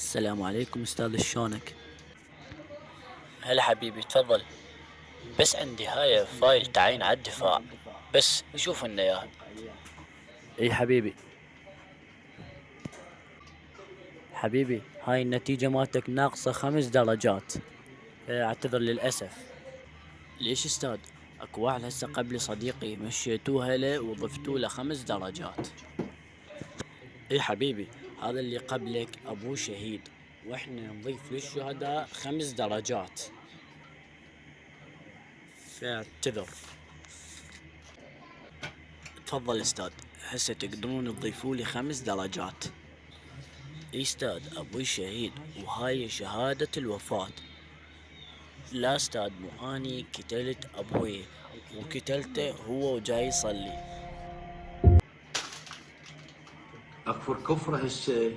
السلام عليكم أستاذ، شلونك؟ هلا حبيبي تفضل. بس عندي هاي فايل تعيين على الدفاع، بس شوف لنا اياه. اي حبيبي. حبيبي هاي النتيجة مالتك ناقصة 5 درجات. اعتذر للأسف. ليش أستاذ؟ اكو واحد هسه قبلي صديقي مشيتوها له وضفتوا له 5 درجات. اي حبيبي، هذا اللي قبلك ابوه شهيد، واحنا نضيف للشهداء 5 درجات، فاعتذر. تفضل استاذ، هسه تقدرون تضيفوا لي 5 درجات. اي استاذ، ابوي شهيد وهاي شهادة الوفاة. لا استاذ، مو اني قتلت ابوي، وقتلته هو وجاي يصلي. أكفر كفر هسه